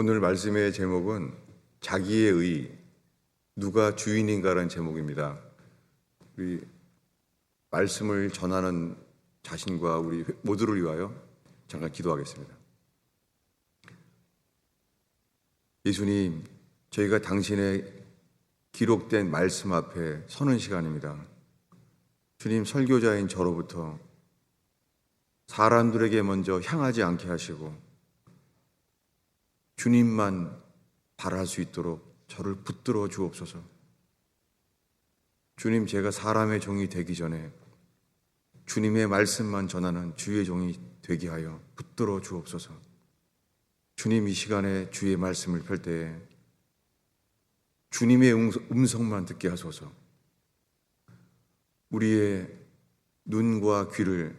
오늘 말씀의 제목은 자기의 의, 누가 주인인가라는 제목입니다. 우리 말씀을 전하는 자신과 우리 모두를 위하여 잠깐 기도하겠습니다. 예수님, 저희가 당신의 기록된 말씀 앞에 서는 시간입니다. 주님, 설교자인 저로부터 사람들에게 먼저 향하지 않게 하시고 주님만 바랄 수 있도록 저를 붙들어 주옵소서. 주님, 제가 사람의 종이 되기 전에 주님의 말씀만 전하는 주의 종이 되게 하여 붙들어 주옵소서. 주님, 이 시간에 주의 말씀을 펼 때에 주님의 음성만 듣게 하소서. 우리의 눈과 귀를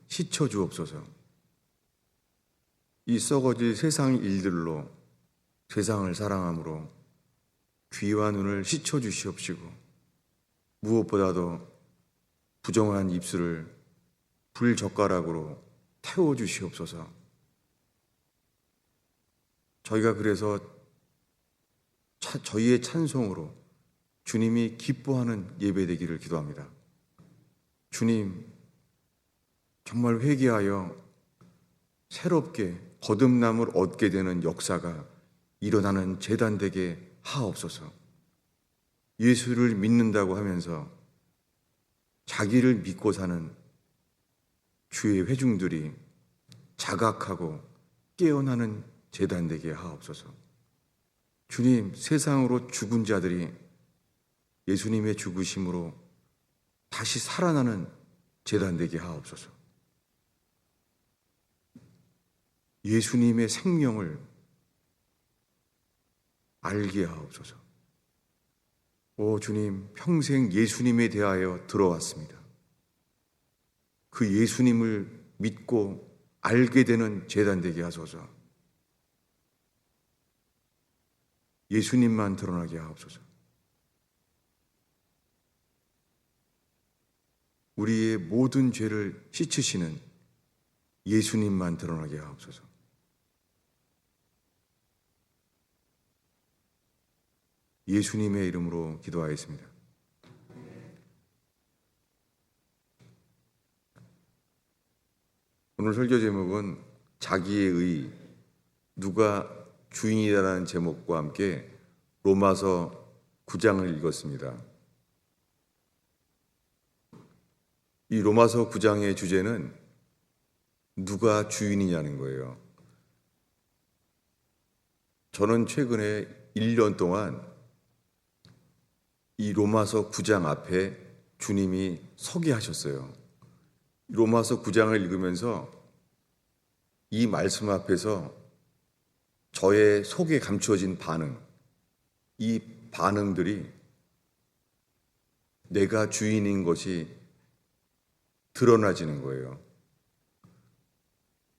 씻어 주옵소서. 이 썩어질 세상 일들로 세상을 사랑함으로 귀와 눈을 씻어 주시옵시고, 무엇보다도 부정한 입술을 불젓가락으로 태워 주시옵소서. 저희가 그래서 저희의 찬송으로 주님이 기뻐하는 예배 되기를 기도합니다. 주님, 정말 회개하여 새롭게 거듭남을 얻게 되는 역사가 일어나는 제단 되게 하옵소서. 예수를 믿는다고 하면서 자기를 믿고 사는 주의 회중들이 자각하고 깨어나는 제단 되게 하옵소서. 주님, 세상으로 죽은 자들이 예수님의 죽으심으로 다시 살아나는 제단 되게 하옵소서. 예수님의 생명을 알게 하옵소서. 오 주님, 평생 예수님에 대하여 들어왔습니다. 그 예수님을 믿고 알게 되는 제단 되게 하소서. 예수님만 드러나게 하옵소서. 우리의 모든 죄를 씻으시는 예수님만 드러나게 하옵소서. 예수님의 이름으로 기도하겠습니다. 오늘 설교 제목은 자기의 의, 누가 주인이라는 제목과 함께 로마서 9장을 읽었습니다. 이 로마서 9장의 주제는 누가 주인이냐는 거예요. 저는 최근에 1년 동안 이 로마서 9장 앞에 주님이 서게 하셨어요. 로마서 9장을 읽으면서 이 말씀 앞에서 저의 속에 감추어진 반응, 이 반응들이 내가 주인인 것이 드러나지는 거예요.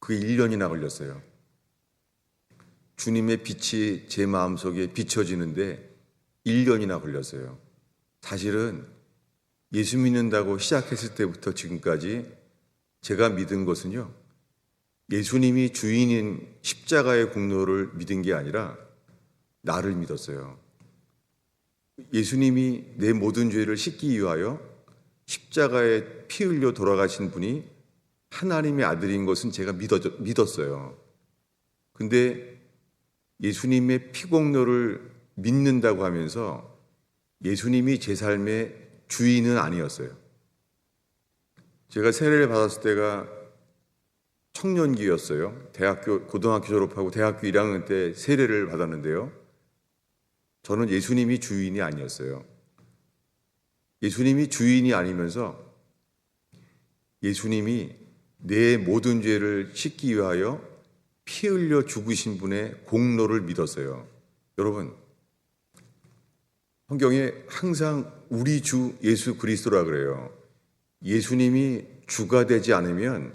그게 1년이나 걸렸어요. 주님의 빛이 제 마음속에 비춰지는데 1년이나 걸렸어요. 사실은 예수 믿는다고 시작했을 때부터 지금까지 제가 믿은 것은요, 예수님이 주인인 십자가의 공로를 믿은 게 아니라 나를 믿었어요. 예수님이 내 모든 죄를 씻기 위하여 십자가에 피 흘려 돌아가신 분이 하나님의 아들인 것은 제가 믿었어요. 근데 예수님의 피 공로를 믿는다고 하면서 예수님이 제 삶의 주인은 아니었어요. 제가 세례를 받았을 때가 청년기였어요. 고등학교 졸업하고 대학교 1학년 때 세례를 받았는데요. 저는 예수님이 주인이 아니었어요. 예수님이 주인이 아니면서 예수님이 내 모든 죄를 씻기 위하여 피 흘려 죽으신 분의 공로를 믿었어요. 여러분, 성경에 항상 우리 주 예수 그리스도라 그래요. 예수님이 주가 되지 않으면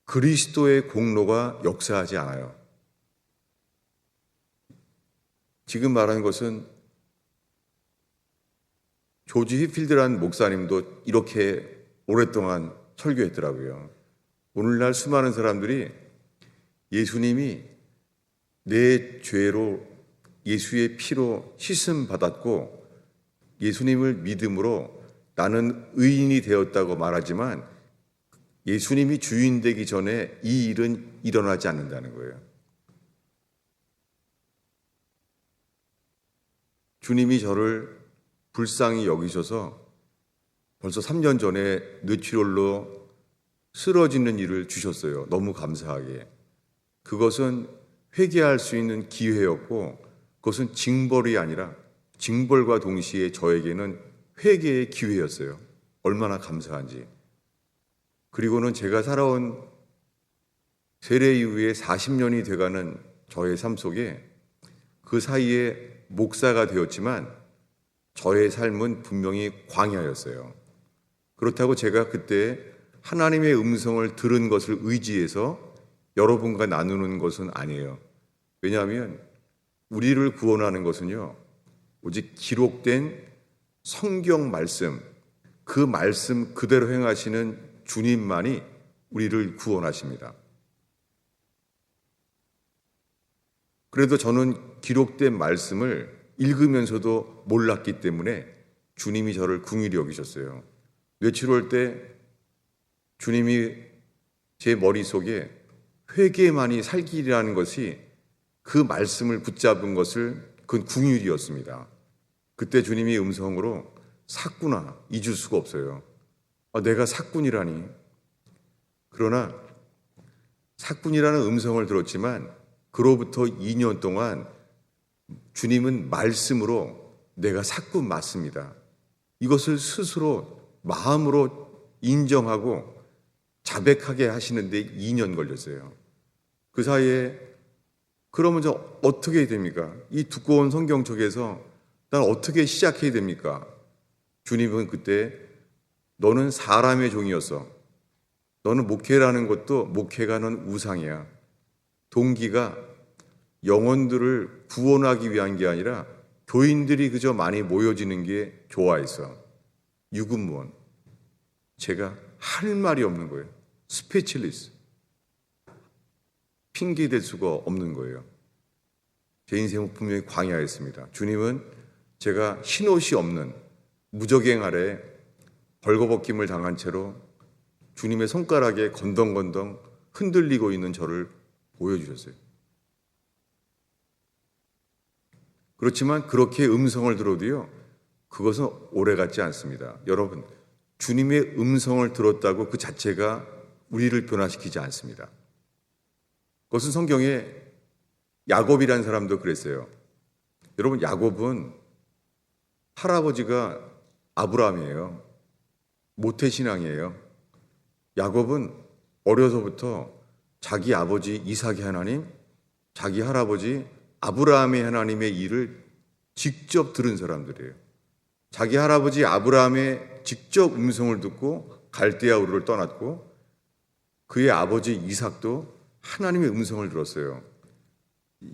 그리스도의 공로가 역사하지 않아요. 지금 말하는 것은 조지 휘필드라는 목사님도 이렇게 오랫동안 설교했더라고요. 오늘날 수많은 사람들이 예수님이 내 죄로 예수의 피로 씻음 받았고 예수님을 믿음으로 나는 의인이 되었다고 말하지만 예수님이 주인 되기 전에 이 일은 일어나지 않는다는 거예요. 주님이 저를 불쌍히 여기셔서 벌써 3년 전에 뇌출혈로 쓰러지는 일을 주셨어요. 너무 감사하게. 그것은 회개할 수 있는 기회였고 그것은 징벌이 아니라 징벌과 동시에 저에게는 회개의 기회였어요. 얼마나 감사한지. 그리고는 제가 살아온 세례 이후에 40년이 돼가는 저의 삶 속에 그 사이에 목사가 되었지만 저의 삶은 분명히 광야였어요. 그렇다고 제가 그때 하나님의 음성을 들은 것을 의지해서 여러분과 나누는 것은 아니에요. 왜냐하면 우리를 구원하는 것은요, 오직 기록된 성경 말씀, 그 말씀 그대로 행하시는 주님만이 우리를 구원하십니다. 그래도 저는 기록된 말씀을 읽으면서도 몰랐기 때문에 주님이 저를 긍휼히 여기셨어요. 뇌출혈 때 주님이 제 머릿속에 회개만이 살 길이라는 것이 그 말씀을 붙잡은 것을 그건 긍휼이었습니다. 그때 주님이 음성으로 샀구나 잊을 수가 없어요. 내가 샀군이라니. 그러나 샀군이라는 음성을 들었지만 그로부터 2년 동안 주님은 말씀으로 내가 샀군 맞습니다. 이것을 스스로 마음으로 인정하고 자백하게 하시는데 2년 걸렸어요. 그 사이에 그러면 저 어떻게 됩니까? 이 두꺼운 성경 속에서 난 어떻게 시작해야 됩니까? 주님은 그때 너는 사람의 종이었어. 너는 목회라는 것도 목회가 넌 우상이야. 동기가 영혼들을 구원하기 위한 게 아니라 교인들이 그저 많이 모여지는 게 좋아해서 유근무원. 제가 할 말이 없는 거예요. 스페셜리스트. 핑계 댈 수가 없는 거예요. 제 인생은 분명히 광야였습니다. 주님은 제가 흰옷이 없는 무적행 아래 벌거벗김을 당한 채로 주님의 손가락에 건덩건덩 흔들리고 있는 저를 보여주셨어요. 그렇지만 그렇게 음성을 들어도요, 그것은 오래가지 않습니다. 여러분, 주님의 음성을 들었다고 그 자체가 우리를 변화시키지 않습니다. 그것은 성경에 야곱이라는 사람도 그랬어요. 여러분, 야곱은 할아버지가 아브라함이에요. 모태신앙이에요. 야곱은 어려서부터 자기 아버지 이삭의 하나님, 자기 할아버지 아브라함의 하나님의 일을 직접 들은 사람들이에요. 자기 할아버지 아브라함의 직접 음성을 듣고 갈대아 우르를 떠났고 그의 아버지 이삭도 하나님의 음성을 들었어요.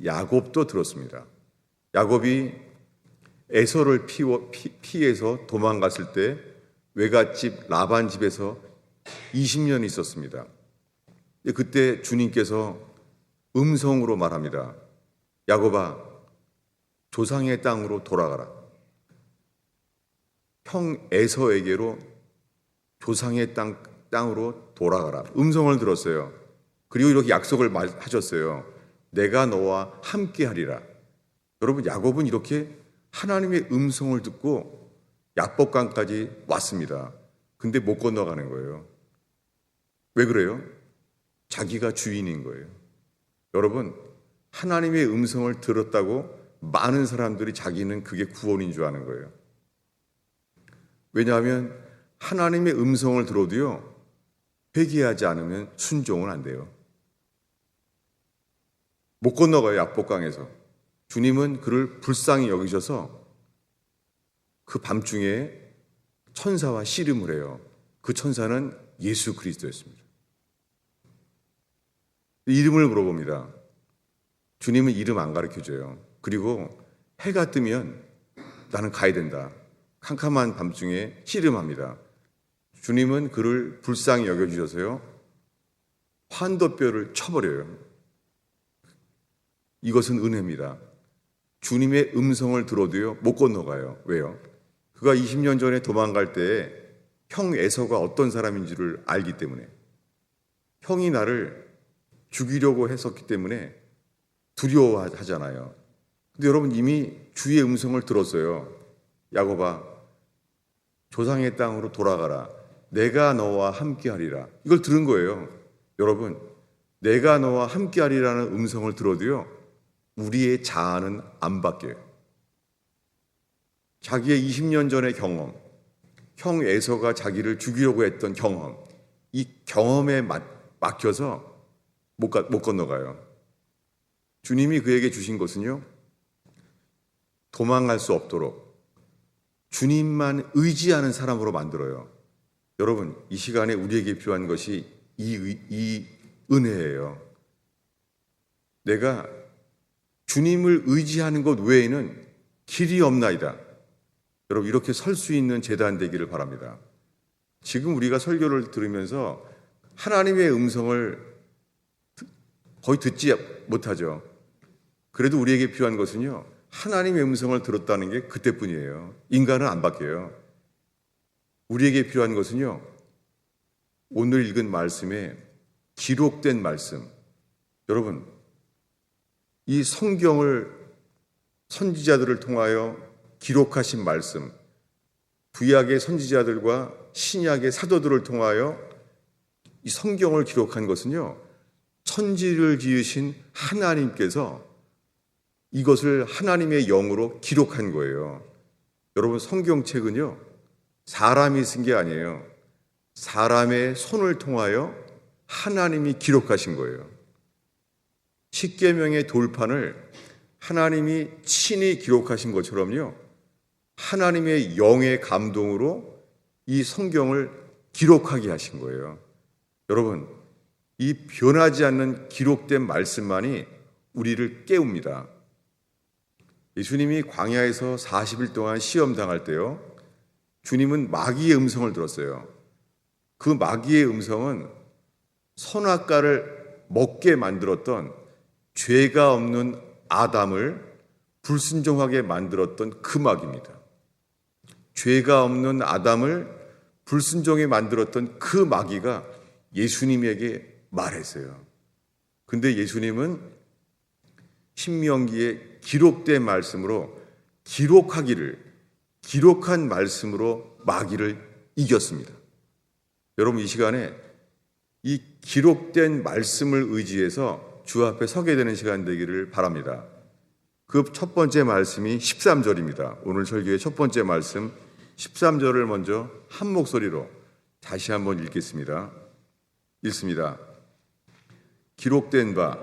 야곱도 들었습니다. 야곱이 에서를 피해서 도망갔을 때 외갓집 라반 집에서 20년 있었습니다. 그때 주님께서 음성으로 말합니다. 야곱아, 조상의 땅으로 돌아가라. 형 에서에게로 조상의 땅으로 돌아가라. 음성을 들었어요. 그리고 이렇게 약속을 하셨어요. 내가 너와 함께 하리라. 여러분, 야곱은 이렇게 하나님의 음성을 듣고 야복강까지 왔습니다. 근데 못 건너가는 거예요. 왜 그래요? 자기가 주인인 거예요. 여러분, 하나님의 음성을 들었다고 많은 사람들이 자기는 그게 구원인 줄 아는 거예요. 왜냐하면 하나님의 음성을 들어도요, 회개하지 않으면 순종은 안 돼요. 못 건너가요, 야복강에서. 주님은 그를 불쌍히 여기셔서 그 밤중에 천사와 씨름을 해요. 그 천사는 예수 그리스도였습니다. 이름을 물어봅니다. 주님은 이름 안 가르쳐줘요. 그리고 해가 뜨면 나는 가야 된다. 캄캄한 밤중에 씨름합니다. 주님은 그를 불쌍히 여겨주셔서요, 환도뼈를 쳐버려요. 이것은 은혜입니다. 주님의 음성을 들어도요, 못 건너가요. 왜요? 그가 20년 전에 도망갈 때에 형 에서가 어떤 사람인지를 알기 때문에, 형이 나를 죽이려고 했었기 때문에 두려워하잖아요. 근데 여러분 이미 주의 음성을 들었어요. 야곱아, 조상의 땅으로 돌아가라. 내가 너와 함께하리라. 이걸 들은 거예요. 여러분, 내가 너와 함께하리라는 음성을 들어도요, 우리의 자아는 안 바뀌어요. 자기의 20년 전의 경험, 형 에서가 자기를 죽이려고 했던 경험, 이 경험에 막혀서 못 건너가요. 주님이 그에게 주신 것은요, 도망갈 수 없도록 주님만 의지하는 사람으로 만들어요. 여러분, 이 시간에 우리에게 필요한 것이 이 은혜예요. 내가 주님을 의지하는 것 외에는 길이 없나이다. 여러분, 이렇게 설 수 있는 제단 되기를 바랍니다. 지금 우리가 설교를 들으면서 하나님의 음성을 거의 듣지 못하죠. 그래도 우리에게 필요한 것은요, 하나님의 음성을 들었다는 게 그때뿐이에요. 인간은 안 바뀌어요. 우리에게 필요한 것은요, 오늘 읽은 말씀에 기록된 말씀. 여러분, 이 성경을 선지자들을 통하여 기록하신 말씀, 구약의 선지자들과 신약의 사도들을 통하여 이 성경을 기록한 것은요, 천지를 지으신 하나님께서 이것을 하나님의 영으로 기록한 거예요. 여러분, 성경책은요, 사람이 쓴 게 아니에요. 사람의 손을 통하여 하나님이 기록하신 거예요. 십계명의 돌판을 하나님이 친히 기록하신 것처럼요, 하나님의 영의 감동으로 이 성경을 기록하게 하신 거예요. 여러분, 이 변하지 않는 기록된 말씀만이 우리를 깨웁니다. 예수님이 광야에서 40일 동안 시험 당할 때요, 주님은 마귀의 음성을 들었어요. 그 마귀의 음성은 선악과를 먹게 만들었던 죄가 없는 아담을 불순종하게 만들었던 그 마귀입니다. 죄가 없는 아담을 불순종하게 만들었던 그 마귀가 예수님에게 말했어요. 근데 예수님은 신명기에 기록된 말씀으로 기록한 말씀으로 마귀를 이겼습니다. 여러분, 이 시간에 이 기록된 말씀을 의지해서 주 앞에 서게 되는 시간 되기를 바랍니다. 그 첫 번째 말씀이 13절입니다. 오늘 설교의 첫 번째 말씀 13절을 먼저 한 목소리로 다시 한번 읽겠습니다. 읽습니다. 기록된 바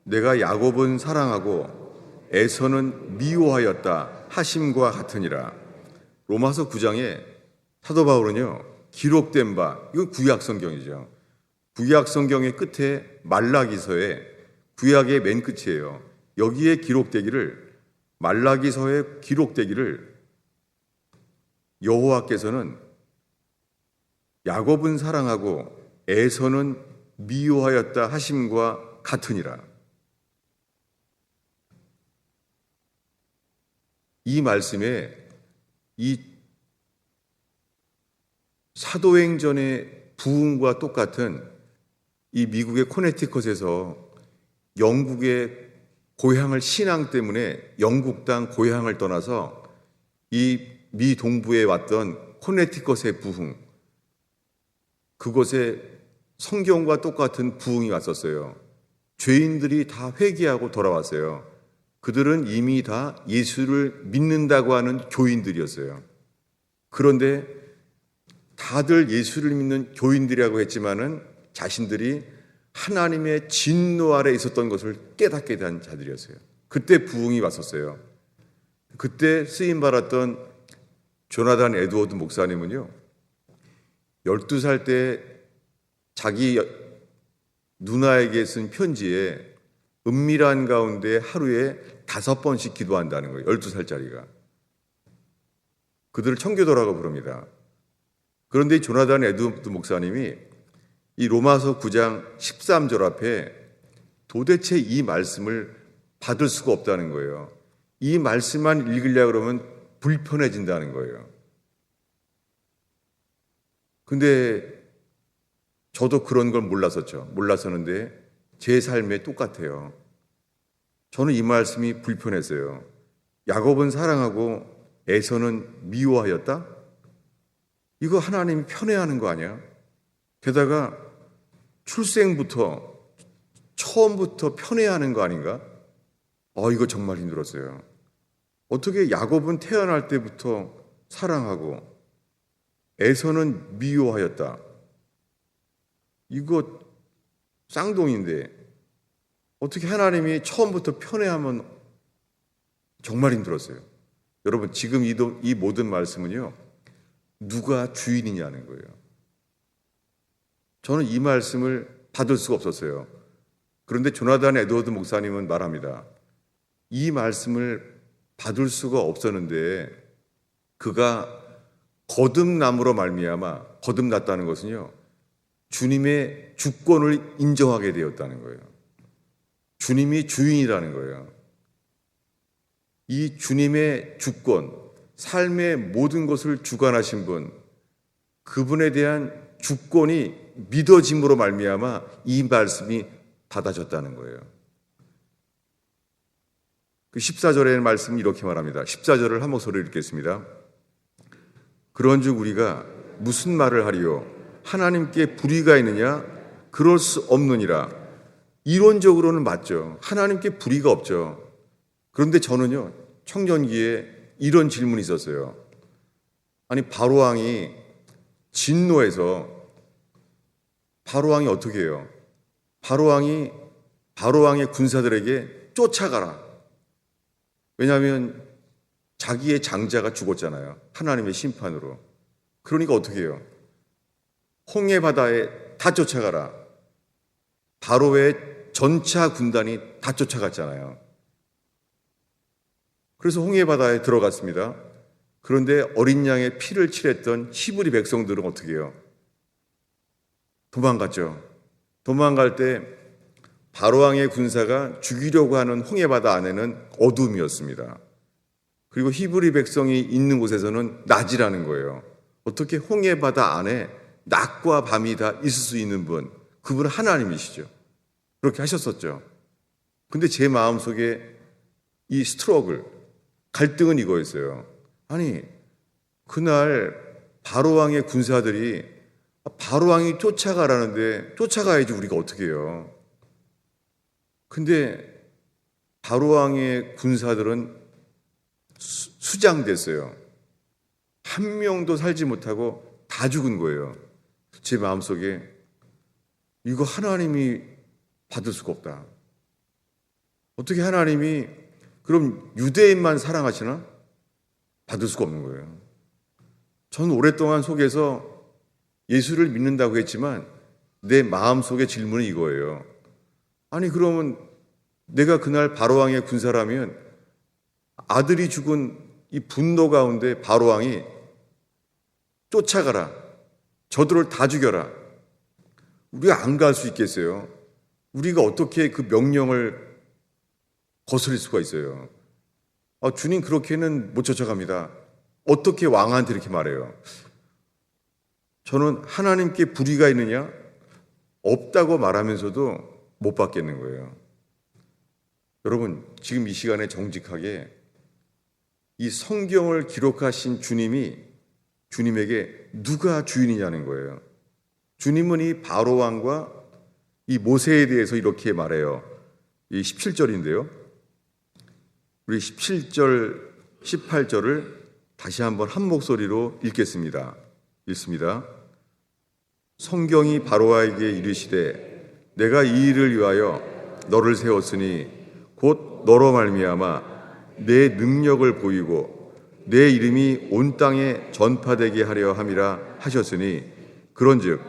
내가 야곱은 사랑하고 에서는 미워하였다 하심과 같으니라. 로마서 9장에 사도 바울은요, 기록된 바, 이건 구약 성경이죠. 구약 성경의 끝에 말라기서에, 구약의 맨 끝이에요. 여기에 기록되기를, 말라기서에 기록되기를 여호와께서는 야곱은 사랑하고 에서는 미워하였다 하심과 같으니라. 이 말씀에 이 사도행전의 부흥과 똑같은 이 미국의 코네티컷에서 영국의 고향을 신앙 때문에 영국 땅 고향을 떠나서 이 미 동부에 왔던 코네티컷의 부흥, 그곳에 성경과 똑같은 부흥이 왔었어요. 죄인들이 다 회개하고 돌아왔어요. 그들은 이미 다 예수를 믿는다고 하는 교인들이었어요. 그런데 다들 예수를 믿는 교인들이라고 했지만은 자신들이 하나님의 진노 아래 있었던 것을 깨닫게 된 자들이었어요. 그때 부흥이 왔었어요. 그때 쓰임받았던 조나단 에드워드 목사님은요, 12살 때 자기 누나에게 쓴 편지에 은밀한 가운데 하루에 5번씩 기도한다는 거예요. 12살짜리가. 그들을 청교도라고 부릅니다. 그런데 조나단 에드워드 목사님이 이 로마서 9장 13절 앞에 도대체 이 말씀을 받을 수가 없다는 거예요. 이 말씀만 읽으려고 그러면 불편해진다는 거예요. 근데 저도 그런 걸 몰랐었는데 제 삶에 똑같아요. 저는 이 말씀이 불편했어요. 야곱은 사랑하고 에서는 미워하였다? 이거 하나님이 편애하는 거 아니야? 게다가 처음부터 편애하는 거 아닌가? 이거 정말 힘들었어요. 어떻게 야곱은 태어날 때부터 사랑하고 에서는 미워하였다? 이거 쌍둥이인데 어떻게 하나님이 처음부터 편애하면 정말 힘들었어요. 여러분, 지금 이 모든 말씀은요, 누가 주인이냐는 거예요. 저는 이 말씀을 받을 수가 없었어요. 그런데 조나단 에드워드 목사님은 말합니다. 이 말씀을 받을 수가 없었는데 그가 거듭남으로 말미암아, 거듭났다는 것은요, 주님의 주권을 인정하게 되었다는 거예요. 주님이 주인이라는 거예요. 이 주님의 주권, 삶의 모든 것을 주관하신 분, 그분에 대한 주권이 믿어짐으로 말미암아 이 말씀이 받아졌다는 거예요. 그 14절의 말씀이 이렇게 말합니다. 14절을 한 목소리로 읽겠습니다. 그런즉 우리가 무슨 말을 하리요? 하나님께 불의가 있느냐? 그럴 수 없느니라. 이론적으로는 맞죠. 하나님께 불의가 없죠. 그런데 저는요, 청년기에 이런 질문이 있었어요. 아니, 바로왕이 진노해서 바로왕이 어떻게 해요? 바로왕의 군사들에게 쫓아가라. 왜냐하면 자기의 장자가 죽었잖아요. 하나님의 심판으로. 그러니까 어떻게 해요? 홍해 바다에 다 쫓아가라. 바로의 전차 군단이 다 쫓아갔잖아요. 그래서 홍해 바다에 들어갔습니다. 그런데 어린 양의 피를 칠했던 히브리 백성들은 어떻게 해요? 도망갔죠. 도망갈 때 바로왕의 군사가 죽이려고 하는 홍해 바다 안에는 어둠이었습니다. 그리고 히브리 백성이 있는 곳에서는 낮이라는 거예요. 어떻게 홍해 바다 안에 낮과 밤이 다 있을 수 있는 분, 그분은 하나님이시죠. 그렇게 하셨었죠. 근데 제 마음속에 이 갈등은 이거였어요. 아니, 그날 바로왕의 군사들이 바로왕이 쫓아가라는데 쫓아가야지 우리가 어떻게 해요? 근데 바로왕의 군사들은 수장됐어요. 한 명도 살지 못하고 다 죽은 거예요. 제 마음속에 이거 하나님이 받을 수가 없다. 어떻게 하나님이 그럼 유대인만 사랑하시나? 받을 수가 없는 거예요. 저는 오랫동안 속에서 예수를 믿는다고 했지만 내 마음속의 질문은 이거예요. 아니, 그러면 내가 그날 바로왕의 군사라면 아들이 죽은 이 분노 가운데 바로왕이 쫓아가라. 저들을 다 죽여라. 우리가 안 갈 수 있겠어요? 우리가 어떻게 그 명령을 거스릴 수가 있어요? 주님 그렇게는 못 쫓아갑니다. 어떻게 왕한테 이렇게 말해요? 저는 하나님께 불의가 있느냐? 없다고 말하면서도 못 받겠는 거예요. 여러분, 지금 이 시간에 정직하게 이 성경을 기록하신 주님에게 누가 주인이냐는 거예요. 주님은 이 바로왕과 이 모세에 대해서 이렇게 말해요. 이 17절인데요. 우리 17절, 18절을 다시 한번 한 목소리로 읽겠습니다. 읽습니다. 성경이 바로와에게 이르시되 내가 이 일을 위하여 너를 세웠으니 곧 너로 말미암아 내 능력을 보이고 내 이름이 온 땅에 전파되게 하려 함이라 하셨으니 그런즉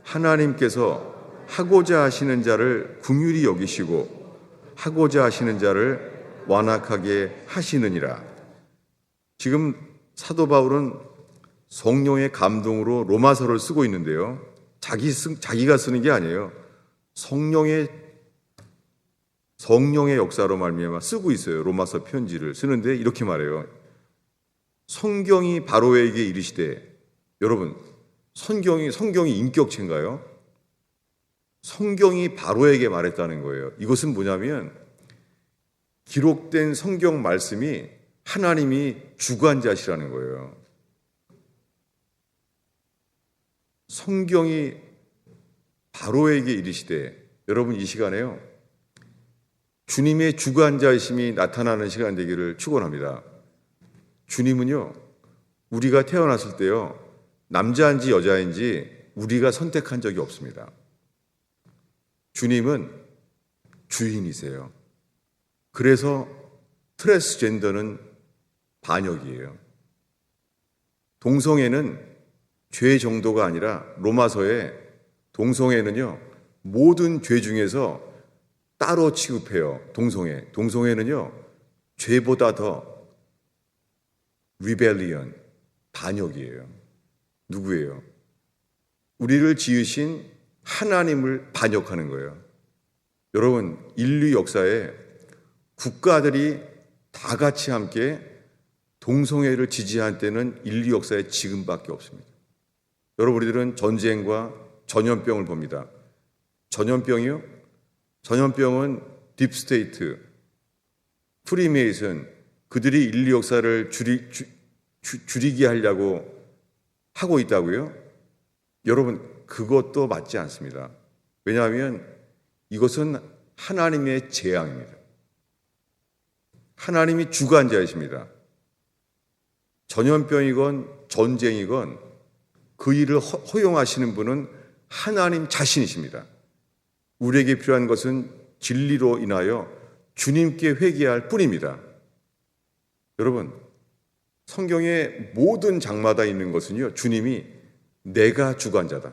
하나님께서 하고자 하시는 자를 긍휼히 여기시고 하고자 하시는 자를 완악하게 하시느니라. 지금 사도 바울은 성령의 감동으로 로마서를 쓰고 있는데요. 자기가 쓰는 게 아니에요. 성령의 성령의 역사로 말미암아 쓰고 있어요. 로마서 편지를 쓰는데 이렇게 말해요. 성경이 바로에게 이르시되, 여러분, 성경이 인격체인가요? 성경이 바로에게 말했다는 거예요. 이것은 뭐냐면 기록된 성경 말씀이 하나님이 주관자시라는 거예요. 성경이 바로에게 이르시되, 여러분 이 시간에요, 주님의 주관자이심이 나타나는 시간 되기를 축원합니다. 주님은요, 우리가 태어났을 때요, 남자인지 여자인지 우리가 선택한 적이 없습니다. 주님은 주인이세요. 그래서 트랜스젠더는 반역이에요. 동성애는 죄 정도가 아니라 로마서에 동성애는요, 모든 죄 중에서 따로 취급해요. 동성애는요, 죄보다 더 rebellion, 반역이에요. 누구예요? 우리를 지으신 하나님을 반역하는 거예요. 여러분, 인류 역사에 국가들이 다 같이 함께 동성애를 지지한 때는 인류 역사에 지금밖에 없습니다. 여러분, 우리들은 전쟁과 전염병을 봅니다. 전염병이요? 전염병은 딥스테이트, 프리메이슨, 그들이 인류 역사를 줄이게 하려고 하고 있다고요? 여러분, 그것도 맞지 않습니다. 왜냐하면 이것은 하나님의 재앙입니다. 하나님이 주관자이십니다. 전염병이건 전쟁이건 그 일을 허용하시는 분은 하나님 자신이십니다. 우리에게 필요한 것은 진리로 인하여 주님께 회개할 뿐입니다. 여러분, 성경의 모든 장마다 있는 것은요, 주님이 내가 주관자다.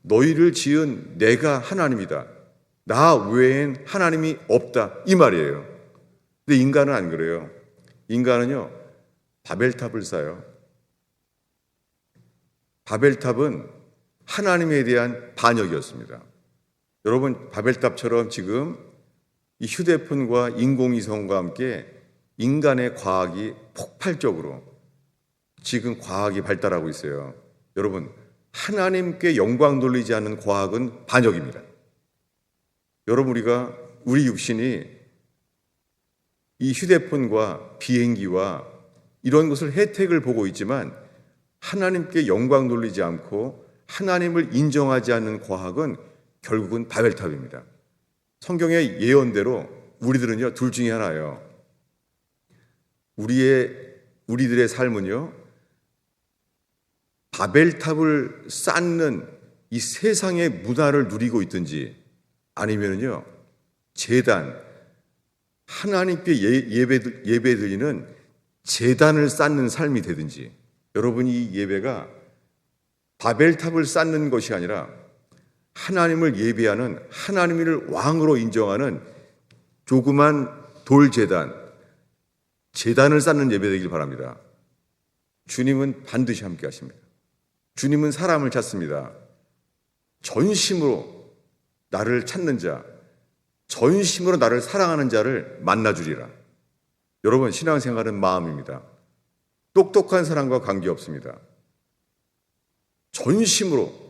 너희를 지은 내가 하나님이다. 나 외엔 하나님이 없다. 이 말이에요. 근데 인간은 안 그래요. 인간은요, 바벨탑을 쌓아요. 바벨탑은 하나님에 대한 반역이었습니다. 여러분, 바벨탑처럼 지금 이 휴대폰과 인공위성과 함께 인간의 과학이 폭발적으로 지금 과학이 발달하고 있어요. 여러분, 하나님께 영광 돌리지 않는 과학은 반역입니다. 여러분, 우리 육신이 이 휴대폰과 비행기와 이런 것을 혜택을 보고 있지만 하나님께 영광 돌리지 않고 하나님을 인정하지 않는 과학은 결국은 바벨탑입니다. 성경의 예언대로 우리들은요, 둘 중에 하나예요. 우리들의 삶은요, 바벨탑을 쌓는 이 세상의 문화를 누리고 있든지 아니면요, 제단, 하나님께 예배 드리는 제단을 쌓는 삶이 되든지, 여러분, 이 예배가 바벨탑을 쌓는 것이 아니라 하나님을 예배하는, 하나님을 왕으로 인정하는 조그만 돌제단, 제단을 쌓는 예배 되길 바랍니다. 주님은 반드시 함께 하십니다. 주님은 사람을 찾습니다. 전심으로 나를 찾는 자, 전심으로 나를 사랑하는 자를 만나주리라. 여러분, 신앙생활은 마음입니다. 똑똑한 사람과 관계없습니다. 전심으로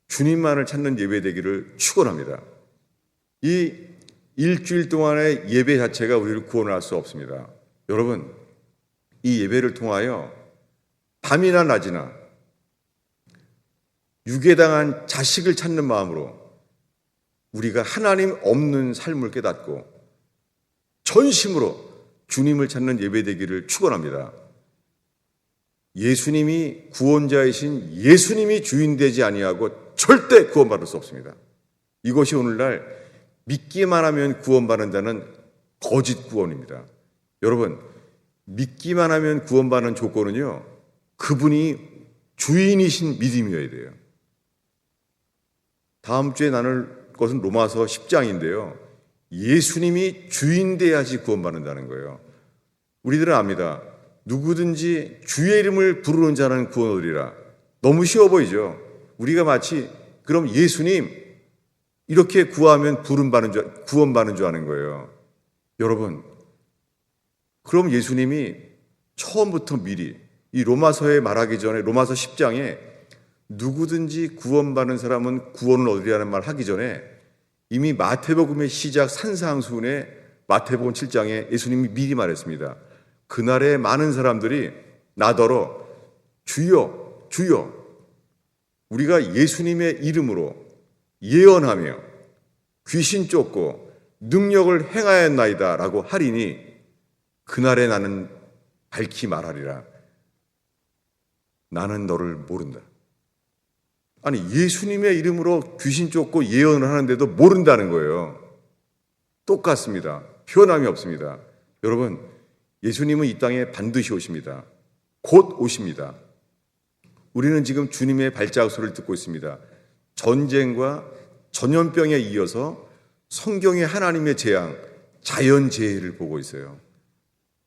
주님만을 찾는 예배 되기를 축원합니다. 이 일주일 동안의 예배 자체가 우리를 구원할 수 없습니다. 여러분, 이 예배를 통하여 밤이나 낮이나 유괴당한 자식을 찾는 마음으로 우리가 하나님 없는 삶을 깨닫고 전심으로 주님을 찾는 예배 되기를 축원합니다. 예수님이 구원자이신 예수님이 주인 되지 아니하고 절대 구원받을 수 없습니다. 이것이 오늘날 믿기만 하면 구원받는다는 거짓 구원입니다. 여러분, 믿기만 하면 구원받는 조건은요, 그분이 주인이신 믿음이어야 돼요. 다음 주에 나눌 것은 로마서 10장인데요. 예수님이 주인 돼야지 구원받는다는 거예요. 우리들은 압니다. 누구든지 주의 이름을 부르는 자는 구원 얻으리라. 너무 쉬워 보이죠? 우리가 마치 그럼 예수님 이렇게 구하면 구원받는 줄 아는 거예요. 여러분, 그럼 예수님이 처음부터 미리 이 로마서에 말하기 전에 로마서 10장에 누구든지 구원받는 사람은 구원을 얻으리라는 말 하기 전에 이미 마태복음의 시작 산상수훈에 마태복음 7장에 예수님이 미리 말했습니다. 그날에 많은 사람들이 나더러 주여 주여 우리가 예수님의 이름으로 예언하며 귀신 쫓고 능력을 행하였나이다 라고 하리니 그날에 나는 밝히 말하리라. 나는 너를 모른다. 아니, 예수님의 이름으로 귀신 쫓고 예언을 하는데도 모른다는 거예요. 똑같습니다. 변함이 없습니다. 여러분, 예수님은 이 땅에 반드시 오십니다. 곧 오십니다. 우리는 지금 주님의 발자국 소리를 듣고 있습니다. 전쟁과 전염병에 이어서 성경의 하나님의 재앙, 자연재해를 보고 있어요.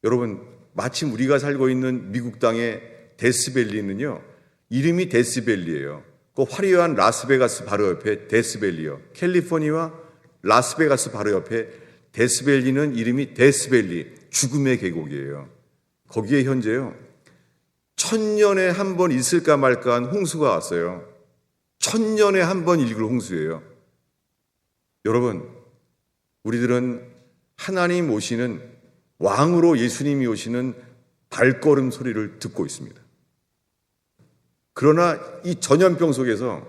여러분, 마침 우리가 살고 있는 미국 땅의 데스밸리는요, 이름이 데스밸리예요. 그 화려한 라스베가스 바로 옆에 데스밸리요. 캘리포니아와 라스베가스 바로 옆에 데스밸리는 이름이 데스밸리, 죽음의 계곡이에요. 거기에 현재요, 1000년에 한 번 있을까 말까한 홍수가 왔어요. 1000년에 한 번 일굴 홍수예요. 여러분, 우리들은 하나님 오시는 왕으로 예수님이 오시는 발걸음 소리를 듣고 있습니다. 그러나 이 전염병 속에서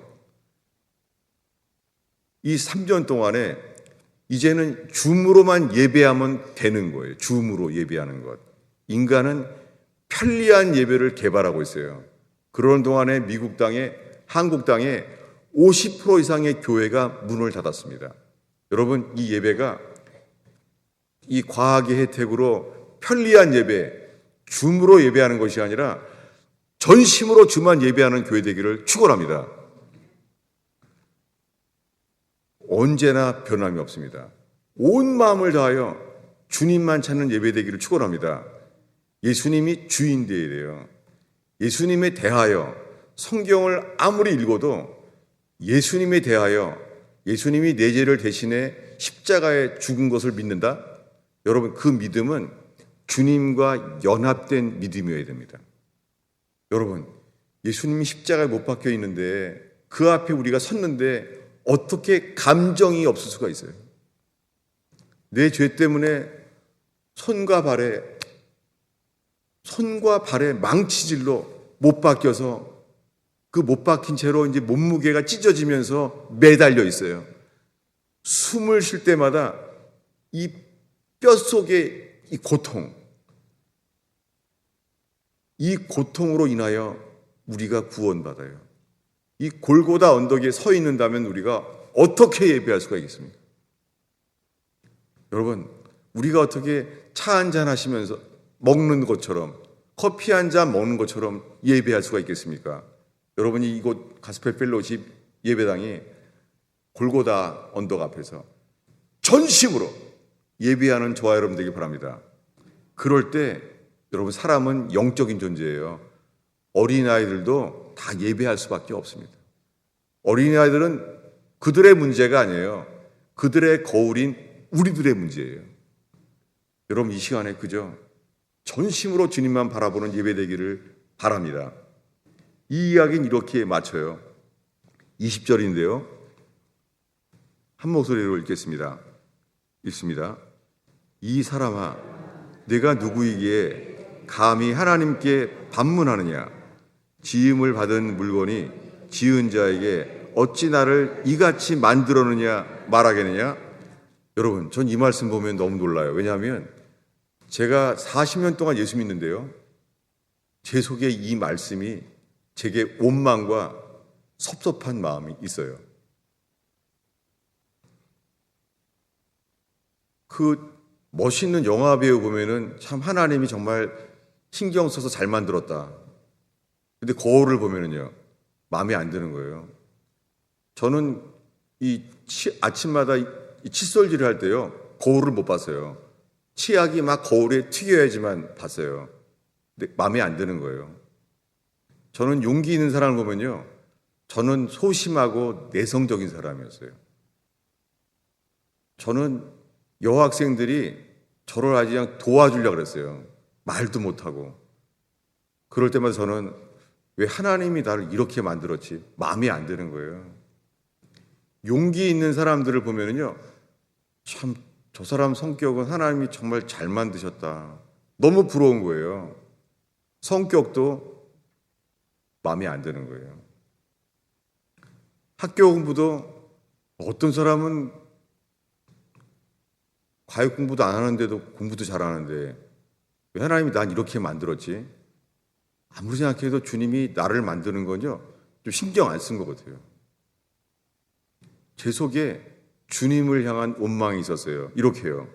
이 3년 동안에 이제는 줌으로만 예배하면 되는 거예요. 줌으로 예배하는 것. 인간은 편리한 예배를 개발하고 있어요. 그런 동안에 미국 땅에, 한국 땅에 50% 이상의 교회가 문을 닫았습니다. 여러분, 이 예배가 이 과학의 혜택으로 편리한 예배, 줌으로 예배하는 것이 아니라 전심으로 주만 예배하는 교회 되기를 축원합니다. 언제나 변함이 없습니다. 온 마음을 다하여 주님만 찾는 예배 되기를 축원합니다. 예수님이 주인 되어야 돼요. 예수님에 대하여 성경을 아무리 읽어도 예수님에 대하여 예수님이 내 죄를 대신해 십자가에 죽은 것을 믿는다? 여러분, 그 믿음은 주님과 연합된 믿음이어야 됩니다. 여러분, 예수님이 십자가에 못 박혀 있는데 그 앞에 우리가 섰는데 어떻게 감정이 없을 수가 있어요? 내 죄 때문에 손과 발에 망치질로 못 박혀서 그 못 박힌 채로 이제 몸무게가 찢어지면서 매달려 있어요. 숨을 쉴 때마다 이 뼛속의 이 고통으로 인하여 우리가 구원받아요. 이 골고다 언덕에 서 있는다면 우리가 어떻게 예배할 수가 있겠습니까? 여러분, 우리가 어떻게 차 한잔 하시면서 먹는 것처럼, 커피 한 잔 먹는 것처럼 예배할 수가 있겠습니까? 여러분이 이곳 가스펠 펠로십 예배당이 골고다 언덕 앞에서 전심으로 예배하는 저와 여러분 되길 바랍니다. 그럴 때 여러분, 사람은 영적인 존재예요. 어린아이들도 다 예배할 수밖에 없습니다. 어린아이들은 그들의 문제가 아니에요. 그들의 거울인 우리들의 문제예요. 여러분, 이 시간에 그저 전심으로 주님만 바라보는 예배 되기를 바랍니다. 이 이야기는 이렇게 마쳐요. 20절인데요. 한 목소리로 읽겠습니다. 읽습니다. 이 사람아, 내가 누구이기에 감히 하나님께 반문하느냐? 지음을 받은 물건이 지은 자에게 어찌 나를 이같이 만들었느냐 말하겠느냐? 여러분, 전 이 말씀 보면 너무 놀라요. 왜냐하면 제가 40년 동안 예수 믿는데요, 제 속에 이 말씀이 제게 원망과 섭섭한 마음이 있어요. 그 멋있는 영화 배우 보면은 참 하나님이 정말 신경 써서 잘 만들었다. 근데 거울을 보면은요, 마음에 안 드는 거예요. 저는 아침마다 이 칫솔질을 할 때요, 거울을 못 봤어요. 치약이 막 거울에 튀겨야지만 봤어요. 근데 마음에 안 드는 거예요. 저는 용기 있는 사람을 보면요, 저는 소심하고 내성적인 사람이었어요. 저는 여학생들이 저를 아주 그냥 도와주려고 그랬어요. 말도 못하고. 그럴 때마다 저는 왜 하나님이 나를 이렇게 만들었지? 마음이 안 드는 거예요. 용기 있는 사람들을 보면은요, 참, 저 사람 성격은 하나님이 정말 잘 만드셨다. 너무 부러운 거예요. 성격도 마음에 안 드는 거예요. 학교 공부도 어떤 사람은 과외 공부도 안 하는데도 공부도 잘하는데 왜 하나님이 난 이렇게 만들었지? 아무리 생각해도 주님이 나를 만드는 건요, 좀 신경 안 쓴 것 같아요. 제 속에 주님을 향한 원망이 있었어요. 이렇게요.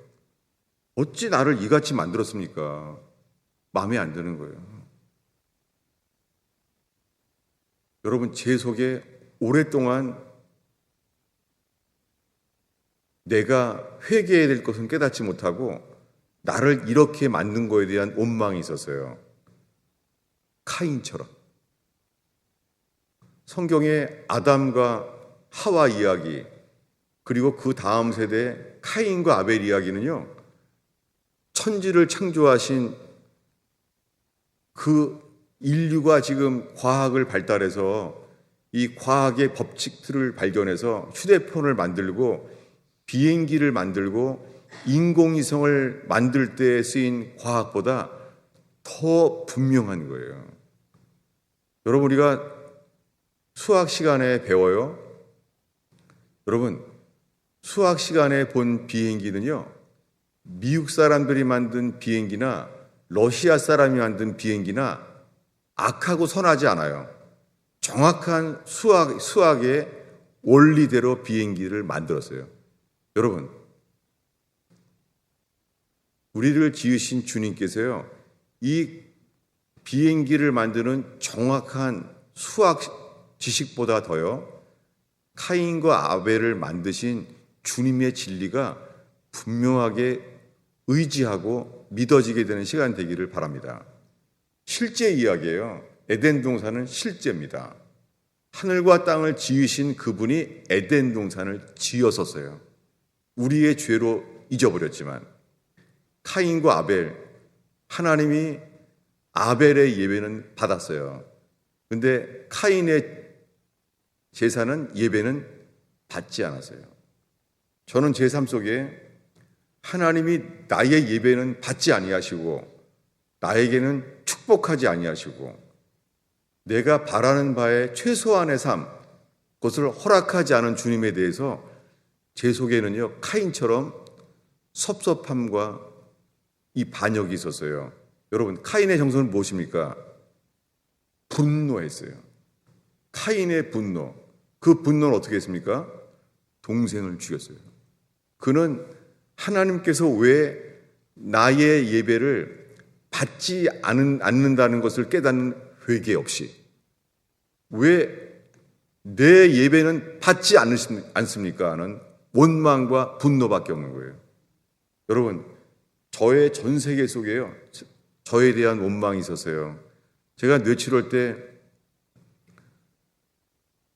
어찌 나를 이같이 만들었습니까? 마음에 안 드는 거예요. 여러분, 제 속에 오랫동안 내가 회개해야 될 것은 깨닫지 못하고 나를 이렇게 만든 거에 대한 원망이 있었어요. 카인처럼. 성경의 아담과 하와 이야기, 그리고 그 다음 세대 카인과 아벨 이야기는요, 천지를 창조하신 그 인류가 지금 과학을 발달해서 이 과학의 법칙들을 발견해서 휴대폰을 만들고 비행기를 만들고 인공위성을 만들 때 쓰인 과학보다 더 분명한 거예요. 여러분, 우리가 수학 시간에 배워요. 여러분, 수학 시간에 본 비행기는요, 미국 사람들이 만든 비행기나 러시아 사람이 만든 비행기나 악하고 선하지 않아요. 정확한 수학의 원리대로 비행기를 만들었어요. 여러분, 우리를 지으신 주님께서요, 이 비행기를 만드는 정확한 수학 지식보다 더요, 카인과 아벨을 만드신 주님의 진리가 분명하게 의지하고 믿어지게 되는 시간 되기를 바랍니다. 실제 이야기예요. 에덴 동산은 실제입니다. 하늘과 땅을 지으신 그분이 에덴 동산을 지었었어요. 우리의 죄로 잊어버렸지만 카인과 아벨, 하나님이 아벨의 예배는 받았어요. 근데 카인의 제사는 예배는 받지 않았어요. 저는 제 삶 속에 하나님이 나의 예배는 받지 아니하시고 나에게는 축복하지 아니하시고 내가 바라는 바의 최소한의 삶, 그것을 허락하지 않은 주님에 대해서 제 속에는요, 카인처럼 섭섭함과 이 반역이 있었어요. 여러분, 카인의 정서는 무엇입니까? 분노했어요. 카인의 분노. 그 분노는 어떻게 했습니까? 동생을 죽였어요. 그는 하나님께서 왜 나의 예배를 받지 않는다는 것을 깨닫는 회개 없이 왜 내 예배는 받지 않습니까? 하는 원망과 분노밖에 없는 거예요. 여러분, 저의 전 세계 속에요, 저에 대한 원망이 있었어요. 제가 뇌출혈 때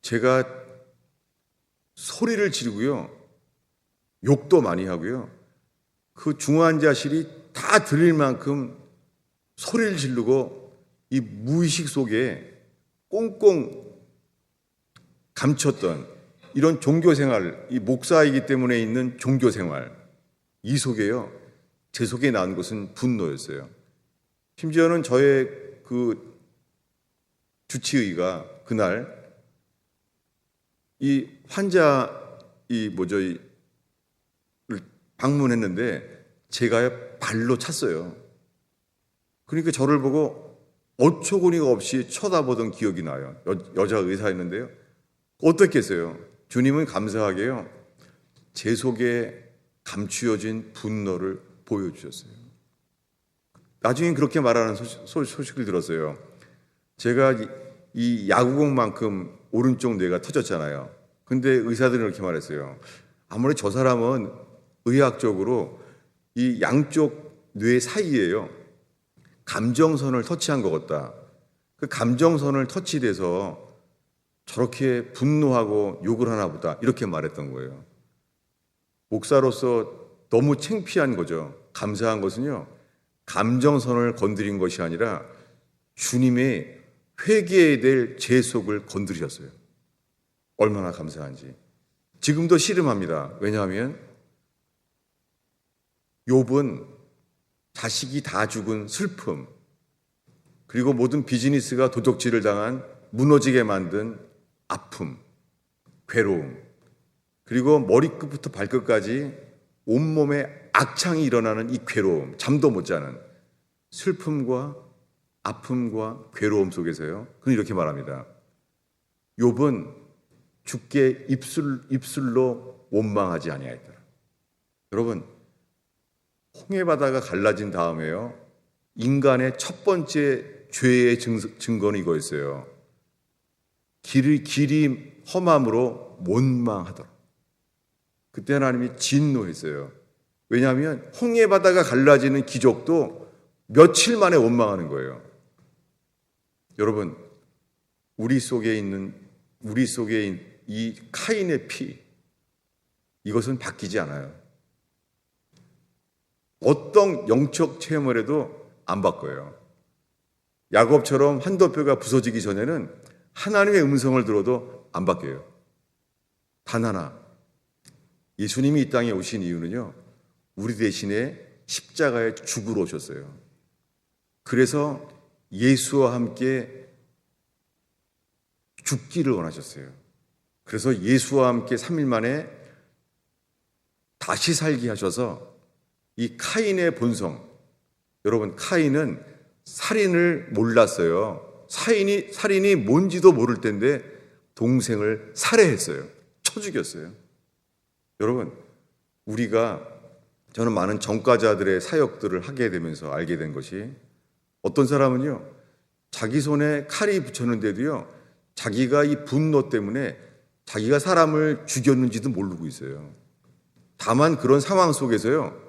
제가 소리를 지르고요, 욕도 많이 하고요, 그 중환자실이 다 들릴 만큼 소리를 지르고 이 무의식 속에 꽁꽁 감췄던 이런 종교생활, 이 목사이기 때문에 있는 종교생활, 이 속에요, 제 속에 나온 것은 분노였어요. 심지어는 저의 그 주치의가 그날 이 환자 방문했는데 제가 발로 찼어요. 그러니까 저를 보고 어처구니가 없이 쳐다보던 기억이 나요. 여자 의사였는데요. 어떻겠어요? 주님은 감사하게요, 제 속에 감추어진 분노를 보여주셨어요. 나중에 그렇게 말하는 소식을 들었어요. 제가 이 야구공만큼 오른쪽 뇌가 터졌잖아요. 근데 의사들은 이렇게 말했어요. 아무래도 저 사람은 의학적으로 이 양쪽 뇌 사이에요, 감정선을 터치한 것 같다. 그 감정선을 터치돼서 저렇게 분노하고 욕을 하나 보다, 이렇게 말했던 거예요. 목사로서 너무 창피한 거죠. 감사한 것은요, 감정선을 건드린 것이 아니라 주님의 회개해야 될 제 속을 건드리셨어요. 얼마나 감사한지. 지금도 씨름합니다. 왜냐하면 욥은 자식이 다 죽은 슬픔, 그리고 모든 비즈니스가 도적질을 당한 무너지게 만든 아픔, 괴로움, 그리고 머리끝부터 발끝까지 온몸에 악창이 일어나는 이 괴로움, 잠도 못 자는 슬픔과 아픔과 괴로움 속에서요, 그는 이렇게 말합니다. 욥은 주께 입술로 원망하지 아니하였더라. 여러분, 홍해바다가 갈라진 다음에요, 인간의 첫 번째 죄의 증거는 이거였어요. 길이 험함으로 원망하더라. 그때 하나님이 진노했어요. 왜냐하면 홍해바다가 갈라지는 기적도 며칠 만에 원망하는 거예요. 여러분, 우리 속에 이 카인의 피, 이것은 바뀌지 않아요. 어떤 영적 체험을 해도 안 바꿔요. 야곱처럼 한도뼈가 부서지기 전에는 하나님의 음성을 들어도 안 바뀌어요. 단 하나, 예수님이 이 땅에 오신 이유는요, 우리 대신에 십자가에 죽으러 오셨어요. 그래서 예수와 함께 죽기를 원하셨어요. 그래서 예수와 함께 3일 만에 다시 살게 하셔서 이 카인의 본성, 여러분, 카인은 살인을 몰랐어요. 살인이 뭔지도 모를 텐데 동생을 살해했어요. 쳐 죽였어요. 여러분, 저는 많은 전과자들의 사역들을 하게 되면서 알게 된 것이, 어떤 사람은요, 자기 손에 칼이 붙였는데도요, 자기가 이 분노 때문에 자기가 사람을 죽였는지도 모르고 있어요. 다만 그런 상황 속에서요,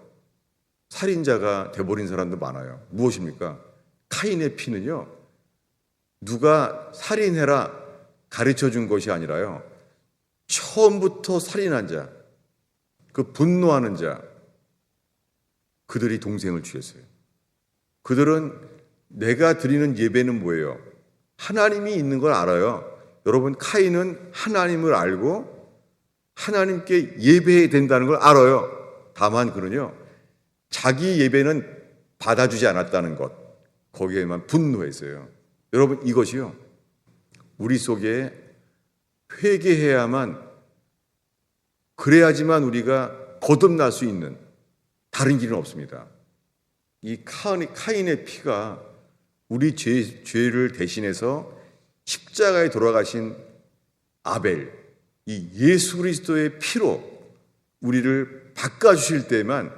살인자가 돼버린 사람도 많아요. 무엇입니까? 카인의 피는요, 누가 살인해라 가르쳐 준 것이 아니라요, 처음부터 살인한 자, 그 분노하는 자, 그들이 동생을 죽였어요. 그들은 내가 드리는 예배는 뭐예요? 하나님이 있는 걸 알아요. 여러분, 카인은 하나님을 알고 하나님께 예배해야 된다는 걸 알아요. 다만 그는요, 자기 예배는 받아주지 않았다는 것, 거기에만 분노했어요. 여러분, 이것이요, 우리 속에 회개해야만, 그래야지만 우리가 거듭날 수 있는 다른 길은 없습니다. 이 카인의 피가 우리 죄를 대신해서 십자가에 돌아가신 아벨, 이 예수 그리스도의 피로 우리를 바꿔주실 때만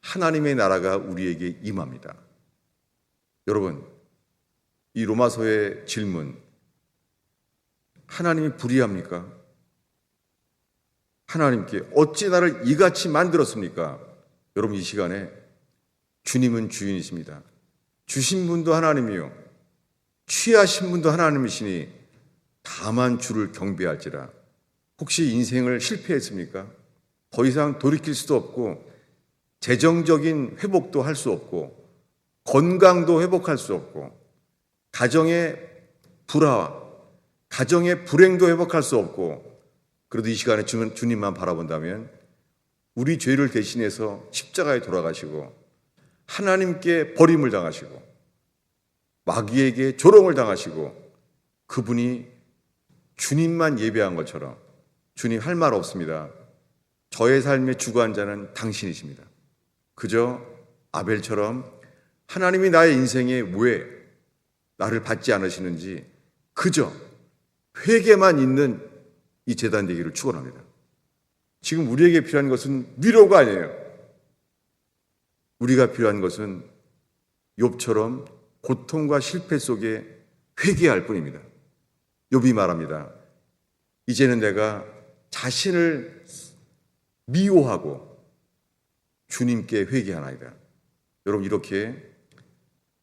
하나님의 나라가 우리에게 임합니다. 여러분, 이 로마서의 질문, 하나님이 불의합니까? 하나님께 어찌 나를 이같이 만들었습니까? 여러분, 이 시간에 주님은 주인이십니다. 주신 분도 하나님이요, 취하신 분도 하나님이시니 다만 주를 경배할지라. 혹시 인생을 실패했습니까? 더 이상 돌이킬 수도 없고, 재정적인 회복도 할 수 없고, 건강도 회복할 수 없고, 가정의 불화와 가정의 불행도 회복할 수 없고, 그래도 이 시간에 주님만 바라본다면 우리 죄를 대신해서 십자가에 돌아가시고 하나님께 버림을 당하시고 마귀에게 조롱을 당하시고, 그분이 주님만 예배한 것처럼, 주님 할 말 없습니다, 저의 삶의 주관 자는 당신이십니다, 그저 아벨처럼 하나님이 나의 인생에 왜 나를 받지 않으시는지 그저 회개만 있는 이 제단 되기를 축원합니다. 지금 우리에게 필요한 것은 위로가 아니에요. 우리가 필요한 것은 욥처럼 고통과 실패 속에 회개할 뿐입니다. 욥이 말합니다. 이제는 내가 자신을 미워하고 주님께 회개하나이다. 여러분, 이렇게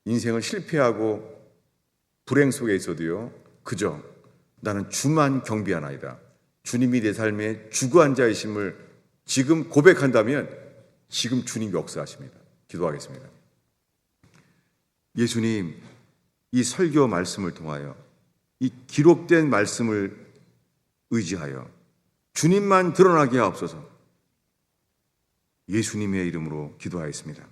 인생을 실패하고 불행 속에 있어도요, 그저 나는 주만 경배하나이다, 주님이 내 삶의 주관자이심을 지금 고백한다면 지금 주님 역사하십니다. 기도하겠습니다. 예수님, 이 설교 말씀을 통하여 이 기록된 말씀을 의지하여 주님만 드러나게 하옵소서. 예수님의 이름으로 기도하였습니다.